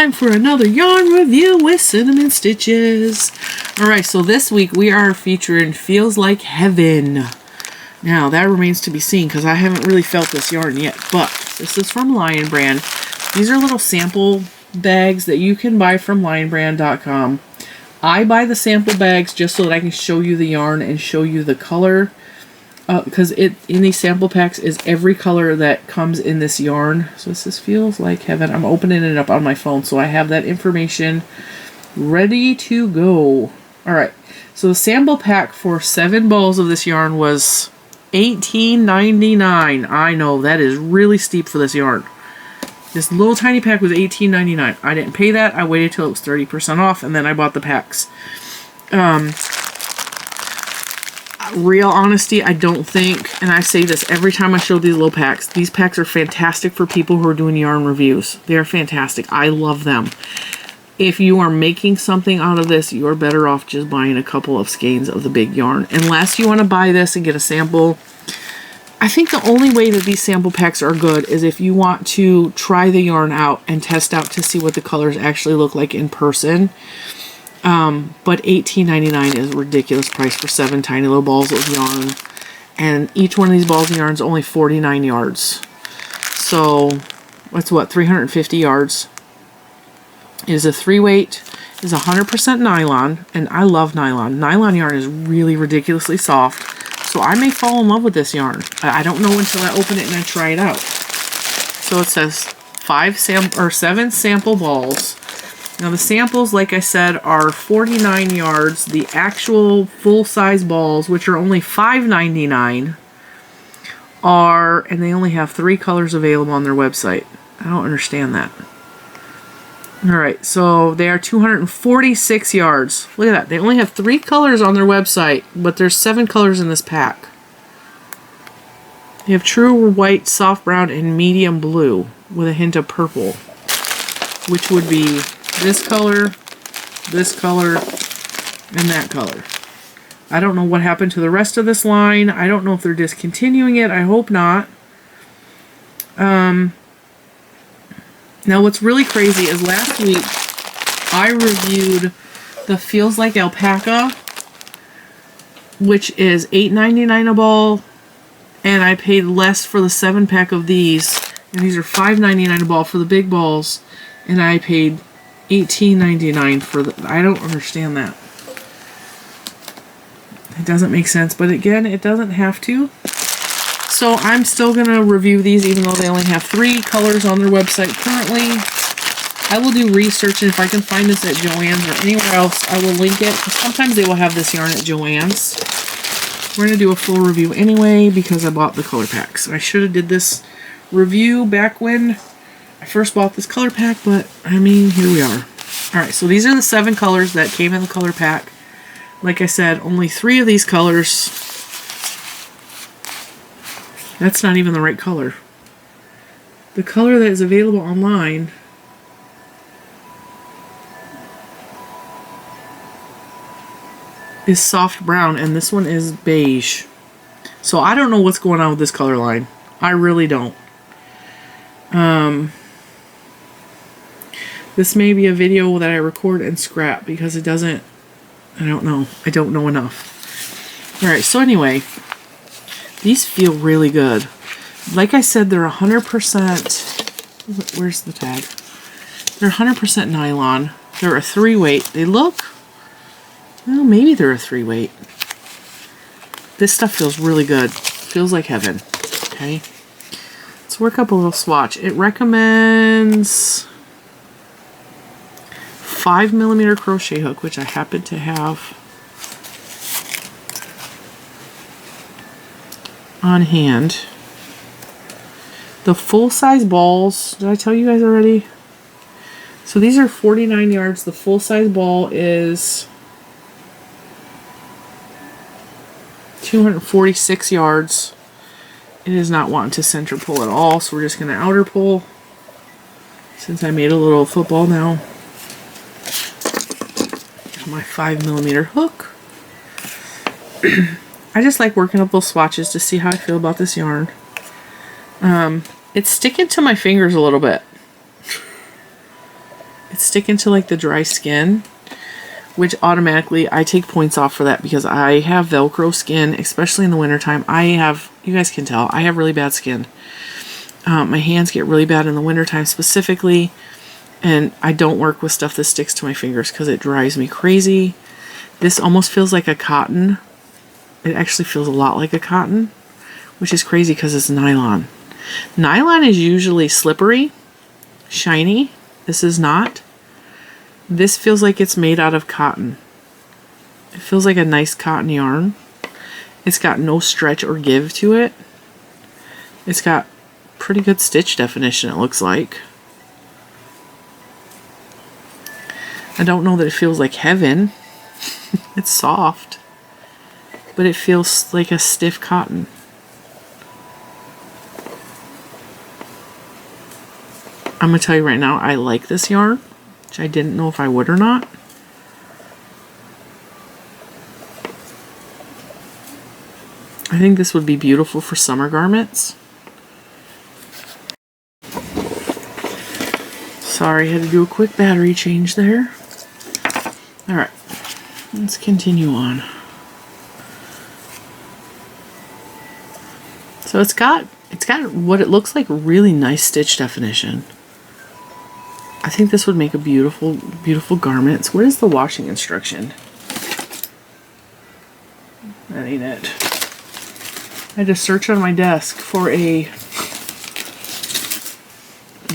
time for another yarn review with Cinnamon Stitches. Alright, so this week we are featuring Feels Like Heaven. Now, that remains to be seen because I haven't really felt this yarn yet, but this is from Lion Brand. These are little sample bags that you can buy from lionbrand.com. I buy the sample bags just so that I can show you the yarn and show you the color. Because in these sample packs is every color that comes in this yarn. So this Feels Like Heaven. I'm opening it up on my phone so I have that information ready to go. Alright, so the sample pack for 7 balls of this yarn was $18.99. I know, that is really steep for this yarn. This little tiny pack was $18.99. I didn't pay that. I waited till it was 30% off and then I bought the packs. Real honesty, I don't think, and I say this every time I show these little packs, these packs are fantastic for people who are doing yarn reviews. They are fantastic. I love them. If you are making something out of this, you are better off just buying a couple of skeins of the big yarn. Unless you want to buy this and get a sample. I think the only way that these sample packs are good is if you want to try the yarn out and test out to see what the colors actually look like in person. But $18.99 is a ridiculous price for 7 tiny little balls of yarn. And each one of these balls of yarn is only 49 yards. So, that's what, 350 yards. It is a 3-weight, it is 100% nylon, and I love nylon. Nylon yarn is really ridiculously soft, so I may fall in love with this yarn. I don't know until I open it and I try it out. So it says 7 sample balls. Now the samples, like I said, are 49 yards. The actual full-size balls, which are only $5.99, and they only have 3 colors available on their website. I don't understand that. Alright, so they are 246 yards. Look at that. They only have 3 colors on their website, but there's 7 colors in this pack. You have true white, soft brown, and medium blue with a hint of purple, which would be this color, and that color. I don't know what happened to the rest of this line. I don't know if they're discontinuing it. I hope not. Now what's really crazy is last week I reviewed the Feels Like Alpaca, which is $8.99 a ball, and I paid less for the 7-pack of these, and these are $5.99 a ball for the big balls, and I paid $18.99 for the... I don't understand that. It doesn't make sense, but again, it doesn't have to. So I'm still going to review these even though they only have 3 colors on their website currently. I will do research, and if I can find this at Joann's or anywhere else, I will link it. Sometimes they will have this yarn at Joann's. We're going to do a full review anyway because I bought the color packs. I should have did this review back when I first bought this color pack, but I mean, here we are. Alright, so these are the 7 colors that came in the color pack. Like I said, only 3 of these colors. That's not even the right color. The color that is available online is soft brown, and this one is beige. So I don't know what's going on with this color line. I really don't. This may be a video that I record and scrap because it doesn't... I don't know. I don't know enough. Alright, so anyway, these feel really good. Like I said, they're 100%... Where's the tag? They're 100% nylon. They're a 3-weight. They look... Well, maybe they're a 3-weight. This stuff feels really good. Feels like heaven. Okay. Let's work up a little swatch. It recommends 5mm crochet hook, which I happen to have on hand. The full-size balls, did I tell you guys already? So these are 49 yards. The full-size ball is 246 yards. It is not wanting to center pull at all, so we're just going to outer pull since I made a little football now. My 5mm hook. I just like working up those swatches to see how I feel about this yarn. It's sticking to my fingers a little bit. it's sticking to like the dry skin, which automatically I take points off for that because I have Velcro skin, especially in the wintertime. You guys can tell, I have really bad skin. My hands get really bad in the wintertime specifically, and I don't work with stuff that sticks to my fingers because it drives me crazy. This almost feels like a cotton. It actually feels a lot like a cotton, which is crazy because it's nylon. Nylon is usually slippery, shiny. This is not. This feels like it's made out of cotton. It feels like a nice cotton yarn. It's got no stretch or give to it. It's got pretty good stitch definition, it looks like. I don't know that it feels like heaven. It's soft, but it feels like a stiff cotton. I'm going to tell you right now, I like this yarn, which I didn't know if I would or not. I think this would be beautiful for summer garments. Sorry, I had to do a quick battery change there. Alright, let's continue on. So it's got what it looks like really nice stitch definition. I think this would make a beautiful, beautiful garment. Where's the washing instruction? That ain't it. I had to search on my desk for a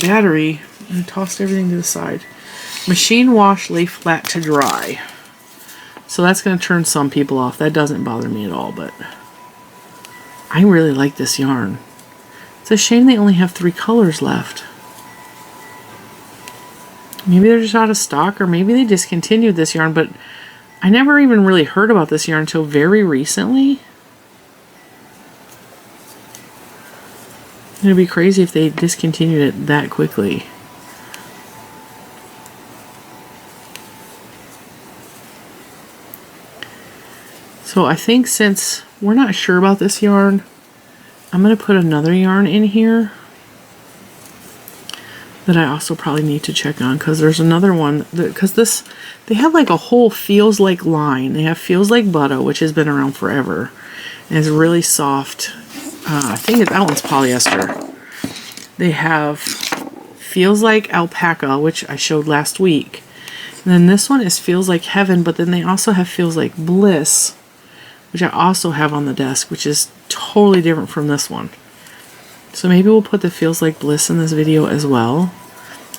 battery and I tossed everything to the side. Machine wash, lay flat to dry. So that's going to turn some people off. That doesn't bother me at all, but I really like this yarn. It's a shame they only have 3 colors left. Maybe they're just out of stock, or maybe they discontinued this yarn, but I never even really heard about this yarn until very recently. It'd be crazy if they discontinued it that quickly. So I think since we're not sure about this yarn, I'm going to put another yarn in here that I also probably need to check on, because there's another one because they have like a whole feels like line. They have feels like butter, which has been around forever and is really soft. I think that one's polyester. They have feels like alpaca, which I showed last week, and then this one is feels like heaven, but then they also have feels like bliss, which I also have on the desk, which is totally different from this one. So maybe we'll put the feels like bliss in this video as well.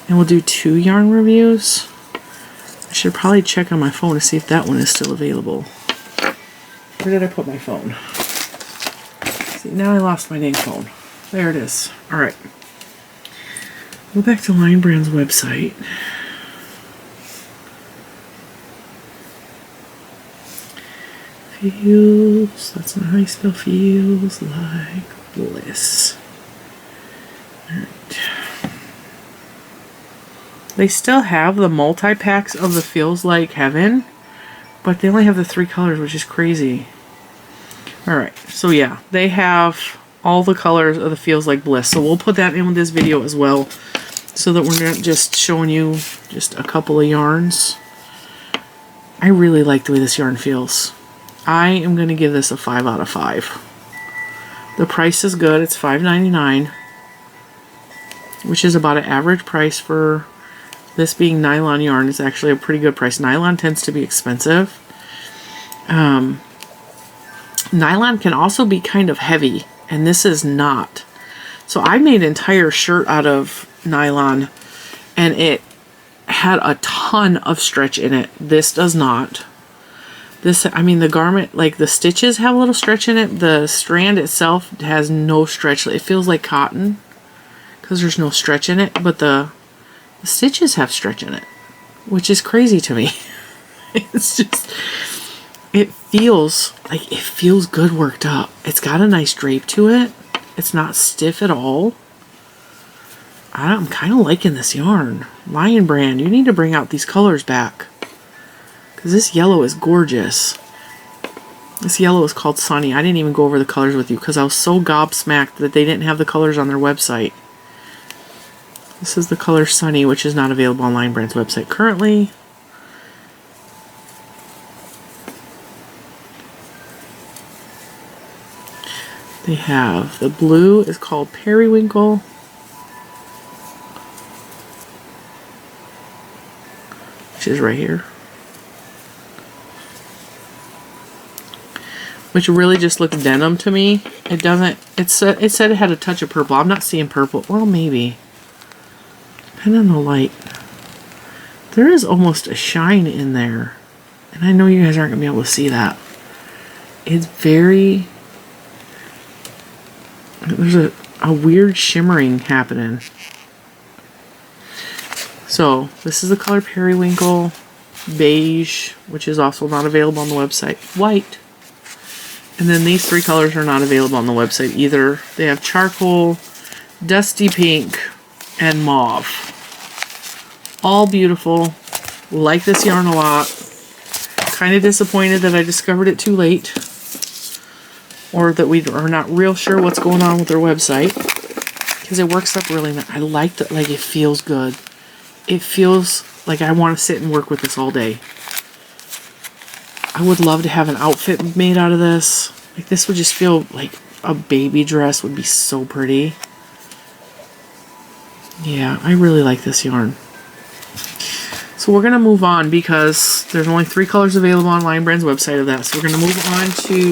And we'll do 2 yarn reviews. I should probably check on my phone to see if that one is still available. Where did I put my phone? See, now I lost my dang phone. There it is. Alright. Go back to Line Brand's website. Feels, that's not how you spell feels like bliss. Alright. They still have the multi-packs of the feels like heaven, but they only have the 3 colors, which is crazy. Alright, so yeah, they have all the colors of the feels like bliss. So we'll put that in with this video as well, so that we're not just showing you just a couple of yarns. I really like the way this yarn feels. I am going to give this a 5 out of 5. The price is good. It's $5.99, which is about an average price for this being nylon yarn. It's actually a pretty good price. Nylon tends to be expensive. Nylon can also be kind of heavy, and this is not. So I made an entire shirt out of nylon, and it had a ton of stretch in it. This does not. This, I mean, the garment, like the stitches have a little stretch in it. The strand itself has no stretch. It feels like cotton because there's no stretch in it, but the stitches have stretch in it, which is crazy to me. It's just, it feels good worked up. It's got a nice drape to it. It's not stiff at all. I'm kind of liking this yarn. Lion Brand, you need to bring out these colors back, because this yellow is gorgeous. This yellow is called Sunny. I didn't even go over the colors with you because I was so gobsmacked that they didn't have the colors on their website. This is the color Sunny, which is not available on Line Brand's website currently. They have the blue is called Periwinkle. Which is right here. Which really just looks denim to me. It doesn't, it said it had a touch of purple. I'm not seeing purple. Well, maybe. Depending on the light. There is almost a shine in there. And I know you guys aren't going to be able to see that. It's very... There's a weird shimmering happening. So, this is the color Periwinkle, Beige, which is also not available on the website, White. And then these three colors are not available on the website either. They have Charcoal, Dusty Pink, and Mauve. All beautiful. Like this yarn a lot. Kind of disappointed that I discovered it too late. Or that we are not real sure what's going on with their website. Because it works up really nice. I like that, like it feels good. It feels like I want to sit and work with this all day. I would love to have an outfit made out of this. Like this would just feel like a baby dress would be so pretty. Yeah, I really like this yarn. So we're going to move on because there's only 3 colors available on Line Brand's website of that. So we're going to move on to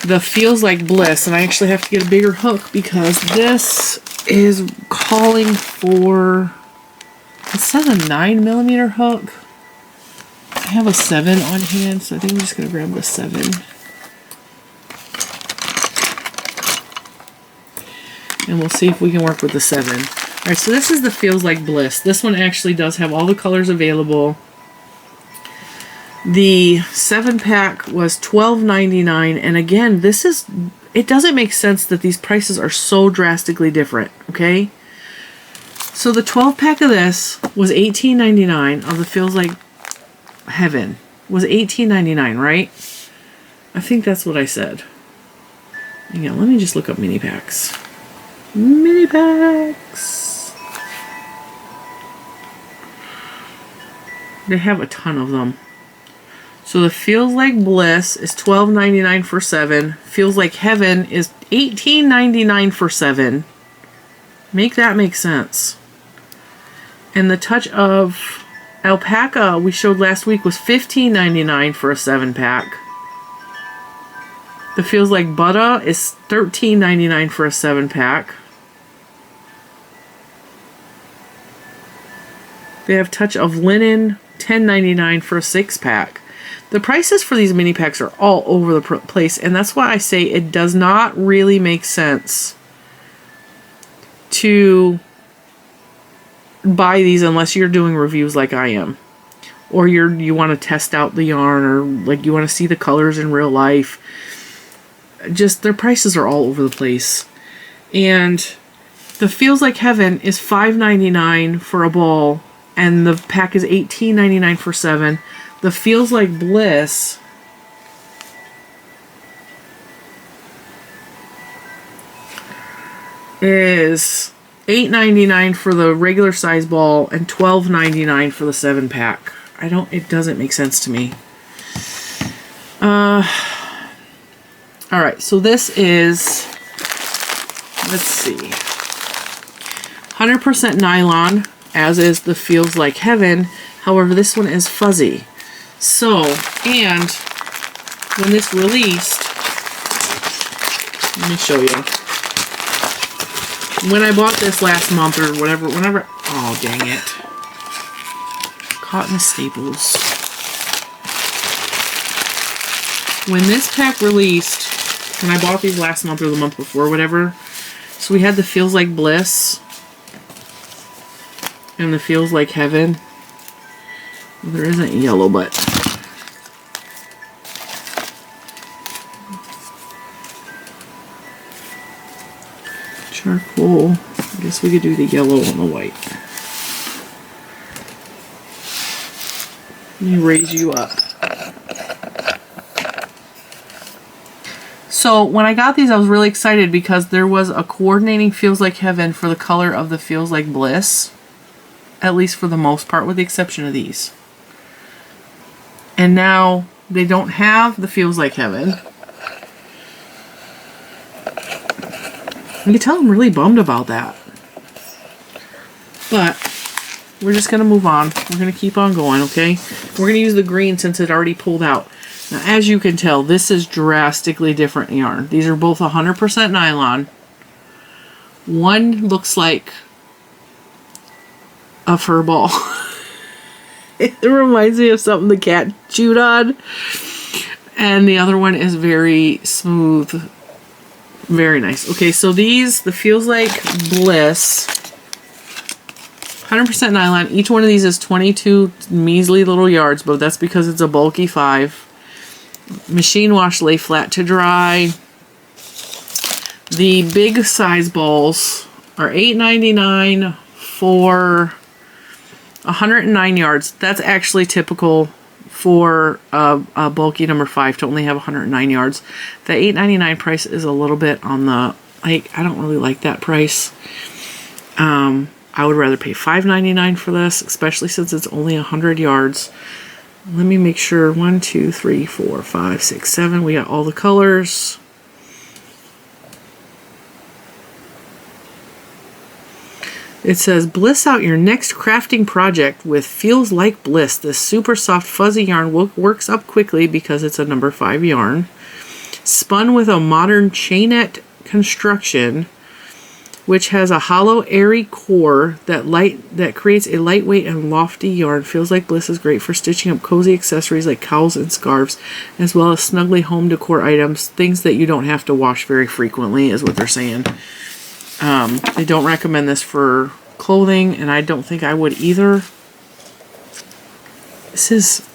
the Feels Like Bliss. And I actually have to get a bigger hook because this is calling for, it says a 9mm hook. I have a 7 on hand, so I think I'm just going to grab the 7. And we'll see if we can work with the 7. Alright, so this is the Feels Like Bliss. This one actually does have all the colors available. The 7-pack was $12.99, and again, this is, it doesn't make sense that these prices are so drastically different, okay? So the 12-pack of this was $18.99 of the Feels Like Heaven. Was $18.99, right? I think that's what I said. Hang on, let me just look up mini packs. Mini packs. They have a ton of them. So the Feels Like Bliss is $12.99 for 7. Feels Like Heaven is $18.99 for 7. Make that make sense. And the Touch of Alpaca we showed last week was $15.99 for a 7-pack. The Feels Like Butter is $13.99 for a 7-pack. They have Touch of Linen, $10.99 for a 6-pack. The prices for these mini packs are all over the place, and that's why I say it does not really make sense to buy these unless you're doing reviews like I am, or you want to test out the yarn, or like you want to see the colors in real life. Just their prices are all over the place. And the Feels Like Heaven is $5.99 for a ball, and the pack is $18.99 for 7. The Feels Like Bliss is $8.99 for the regular size ball and $12.99 for the 7-pack. It doesn't make sense to me. Alright, so this is, let's see, 100% nylon, as is the Feels Like Heaven. However, this one is fuzzy. So, and when this released, let me show you. When I bought this last month or whatever, oh dang it. Caught in the staples. When this pack released, and I bought these last month or the month before, whatever, so we had the Feels Like Bliss and the Feels Like Heaven. There isn't yellow, but charcoal. I guess we could do the yellow on the white. Let me raise you up. So when I got these, I was really excited because there was a coordinating Feels Like Heaven for the color of the Feels Like Bliss, at least for the most part, with the exception of these. And now they don't have the Feels Like Heaven. You can tell I'm really bummed about that. But we're just going to move on. We're going to keep on going, okay? We're going to use the green since it already pulled out. Now, as you can tell, this is drastically different yarn. These are both 100% nylon. One looks like a fur ball. It reminds me of something the cat chewed on. And the other one is very smooth. Very nice. Okay, so these, the Feels Like Bliss, 100% nylon. Each one of these is 22 measly little yards, but that's because it's a bulky 5. Machine wash, lay flat to dry. The big size balls are $8.99 for 109 yards. That's actually typical for a bulky number 5 to only have 109 yards. The $8.99 price is a little bit on the, like, I don't really like that price. I would rather pay $5.99 for this, especially since it's only 100 yards. Let me make sure. 1, 2, 3, 4, 5, 6, 7. We got all the colors. It says, bliss out your next crafting project with Feels Like Bliss. This super soft fuzzy yarn works up quickly because it's a number 5 yarn. Spun with a modern chainette construction, which has a hollow, airy core that creates a lightweight and lofty yarn. Feels Like Bliss is great for stitching up cozy accessories like cowls and scarves, as well as snuggly home decor items, things that you don't have to wash very frequently, is what they're saying. They don't recommend this for clothing, and I don't think I would either. This is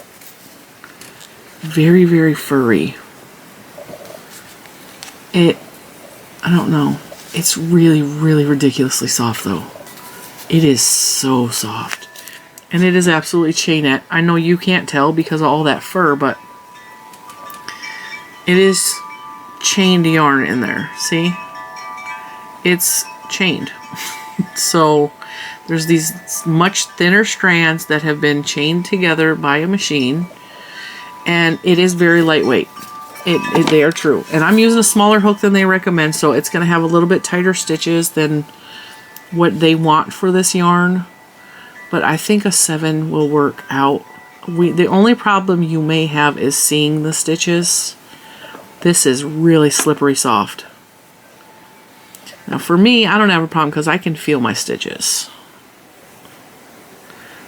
very, very furry. I don't know. It's really, really ridiculously soft, though. It is so soft. And it is absolutely chainette. I know you can't tell because of all that fur, but it is chained yarn in there. See? It's chained. So there's these much thinner strands that have been chained together by a machine, and it is very lightweight. They are true. And I'm using a smaller hook than they recommend, so it's going to have a little bit tighter stitches than what they want for this yarn. But I think a 7 will work out. The only problem you may have is seeing the stitches. This is really slippery soft. Now for me, I don't have a problem because I can feel my stitches.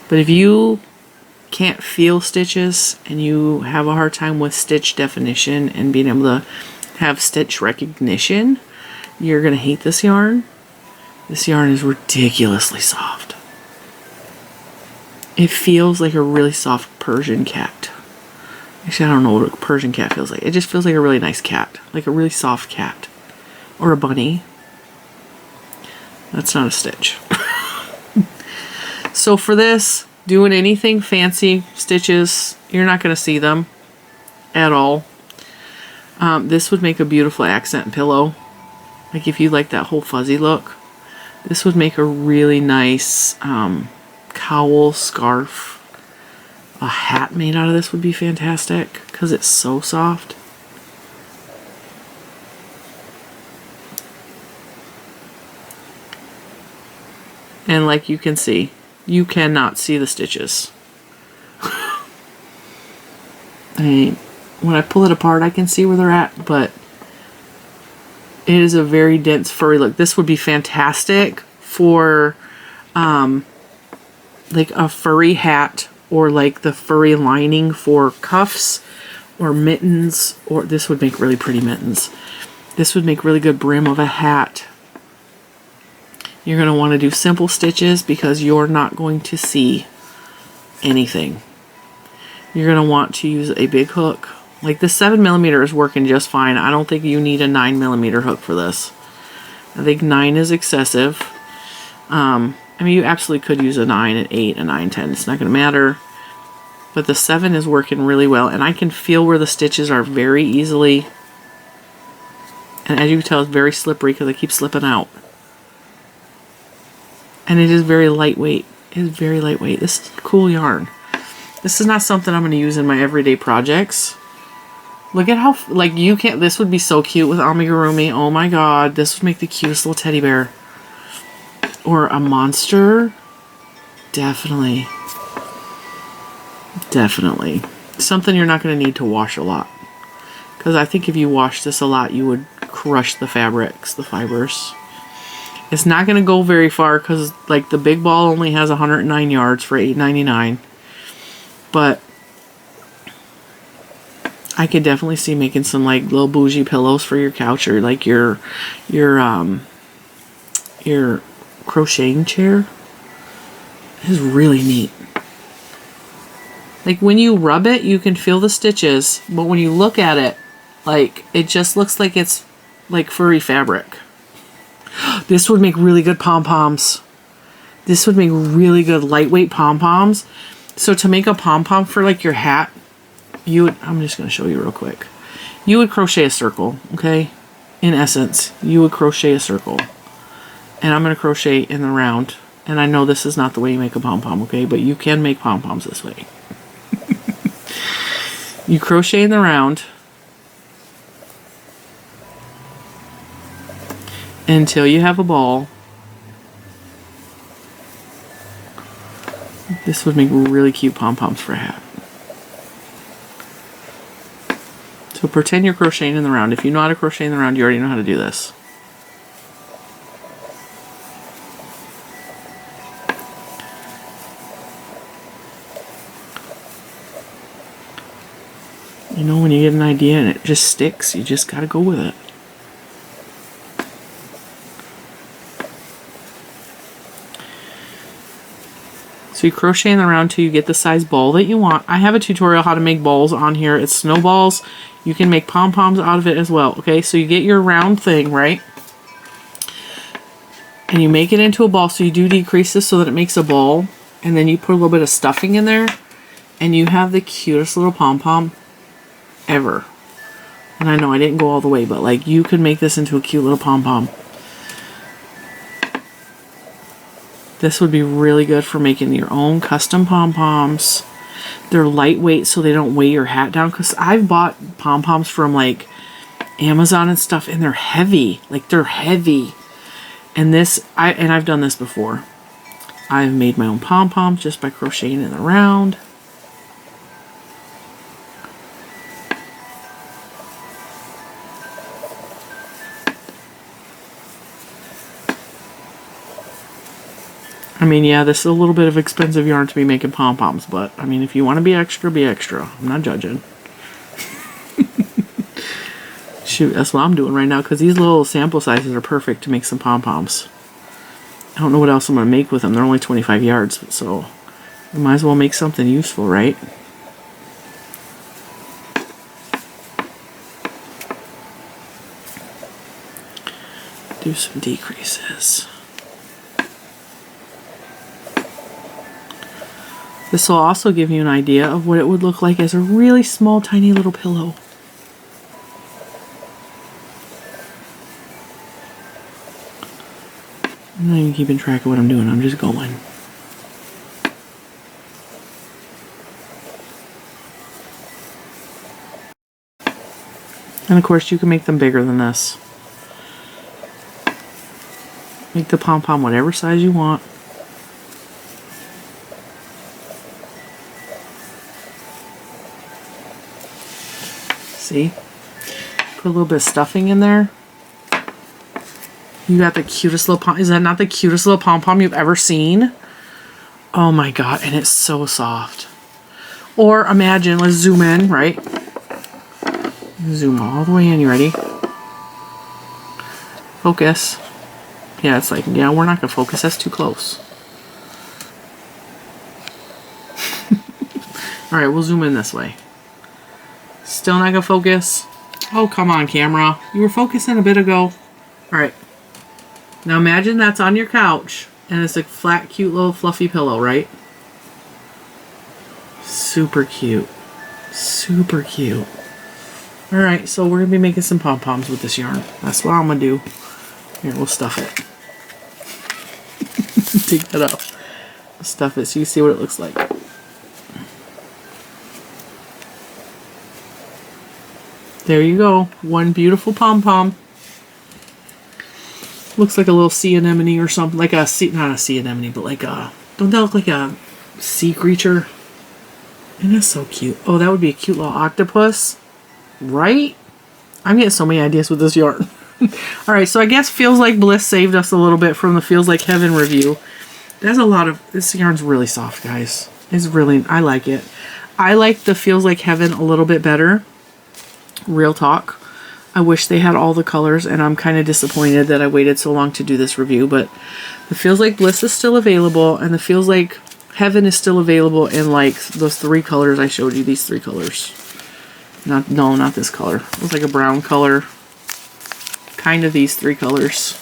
But if you can't feel stitches and you have a hard time with stitch definition and being able to have stitch recognition, you're going to hate this yarn. This yarn is ridiculously soft. It feels like a really soft Persian cat. Actually, I don't know what a Persian cat feels like. It just feels like a really nice cat. Like a really soft cat. Or a bunny. That's not a stitch. So for this, doing anything fancy stitches, you're not going to see them at all. This would make a beautiful accent pillow. Like if you like that whole fuzzy look, this would make a really nice cowl, scarf. A hat made out of this would be fantastic because it's so soft. And like you can see, you cannot see the stitches. When I pull it apart, I can see where they're at, but it is a very dense, furry look. This would be fantastic for like a furry hat, or like the furry lining for cuffs or mittens, or this would make really pretty mittens. This would make really good brim of a hat. You're going to want to do simple stitches because you're not going to see anything. You're going to want to use a big hook. Like the 7mm is working just fine. I don't think you need a 9mm hook for this. I think 9 is excessive. I mean, you absolutely could use a 9, an 8, a 9, 10. It's not going to matter. But the 7 is working really well. And I can feel where the stitches are very easily. And as you can tell, it's very slippery because I keep slipping out. And it is very lightweight. It is very lightweight. This is a cool yarn. This is not something I'm going to use in my everyday projects. Look at how, like, you can't, this would be so cute with amigurumi. Oh my god, this would make the cutest little teddy bear. Or a monster. Definitely. Definitely. Something you're not going to need to wash a lot. Because I think if you wash this a lot, you would crush the fabrics, the fibers. It's not going to go very far because, like, the big ball only has 109 yards for $8.99. But I could definitely see making some, like, little bougie pillows for your couch or, like, your crocheting chair. It is really neat. Like, when you rub it, you can feel the stitches, but when you look at it, like, it just looks like it's, like, furry fabric. This would make really good pom-poms. This would make really good lightweight pom-poms. So to make a pom-pom for, like, your hat, you would, I'm just going to show you real quick. You would crochet a circle, okay? In essence, you would crochet a circle. And I'm going to crochet in the round. And I know this is not the way you make a pom-pom, okay? But you can make pom-poms this way. You crochet in the round until you have a ball. This would make really cute pom-poms for a hat. So pretend you're crocheting in the round. If you know how to crochet in the round, you already know how to do this. You know, when you get an idea and it just sticks, you just gotta go with it. So you crochet in the round till you get the size ball that you want. I have a tutorial how to make balls on here. It's snowballs. You can make pom-poms out of it as well. Okay, so you get your round thing, right? And you make it into a ball. So you do decrease this so that it makes a ball. And then you put a little bit of stuffing in there. And you have the cutest little pom-pom ever. And I know I didn't go all the way, but, like, you could make this into a cute little pom-pom. This would be really good for making your own custom pom-poms. They're lightweight so they don't weigh your hat down, because I've bought pom-poms from, like, Amazon and stuff, and they're heavy. Like, they're heavy. And this, I've done this before. I've made my own pom-poms just by crocheting in the round. I mean, yeah, this is a little bit of expensive yarn to be making pom-poms, but, I mean, if you want to be extra, be extra. I'm not judging. Shoot, that's what I'm doing right now, because these little sample sizes are perfect to make some pom-poms. I don't know what else I'm going to make with them. They're only 25 yards, so I might as well make something useful, right? Do some decreases. This will also give you an idea of what it would look like as a really small, tiny little pillow. I'm not even keeping track of what I'm doing. I'm just going. And of course, you can make them bigger than this. Make the pom-pom whatever size you want. See? Put a little bit of stuffing in there. You got the cutest little pom. Is that not the cutest little pom-pom you've ever seen? Oh my god, and it's so soft. Or imagine, let's zoom in, right? Zoom all the way in, you ready? Focus. Yeah, it's like, yeah, we're not gonna focus, that's too close. Alright, we'll zoom in this way. Still not gonna focus? Oh, come on, camera. You were focusing a bit ago. Alright. Now imagine that's on your couch, and it's a flat, cute little fluffy pillow, right? Super cute. Super cute. Alright, so we're going to be making some pom-poms with this yarn. That's what I'm going to do. Here, we'll stuff it. Take that out. Stuff it so you see what it looks like. There you go. One beautiful pom-pom. Looks like a little sea anemone or something. Like a sea, not a sea anemone, but like a, don't that look like a sea creature? And that's so cute. Oh, that would be a cute little octopus. Right? I'm getting so many ideas with this yarn. Alright, so I guess Feels Like Bliss saved us a little bit from the Feels Like Heaven review. There's a lot of, this yarn's really soft, guys. It's really, I like it. I like the Feels Like Heaven a little bit better. Real talk. I wish they had all the colors, and I'm kind of disappointed that I waited so long to do this review, but the Feels Like Bliss is still available, and the Feels Like Heaven is still available in like those 3 colors I showed you, these 3 colors. No, not this color. It was like a brown color. Kind of these 3 colors.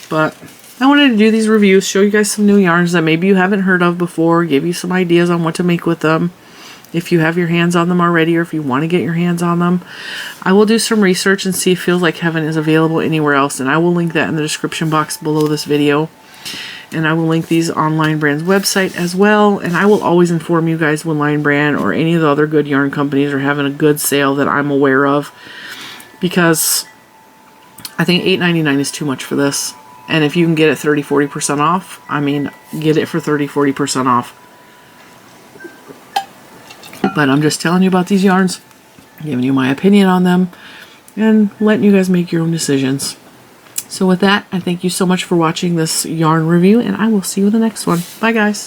But I wanted to do these reviews, show you guys some new yarns that maybe you haven't heard of before, give you some ideas on what to make with them. If you have your hands on them already, or if you want to get your hands on them, I will do some research and see if Feels Like Heaven is available anywhere else, and I will link that in the description box below this video. And I will link these on Lion Brand's website as well, and I will always inform you guys when Lion Brand or any of the other good yarn companies are having a good sale that I'm aware of, because I think $8.99 is too much for this. And if you can get it 30-40% off, I mean, get it for 30-40% off. But I'm just telling you about these yarns, giving you my opinion on them, and letting you guys make your own decisions. So with that, I thank you so much for watching this yarn review, and I will see you in the next one. Bye, guys.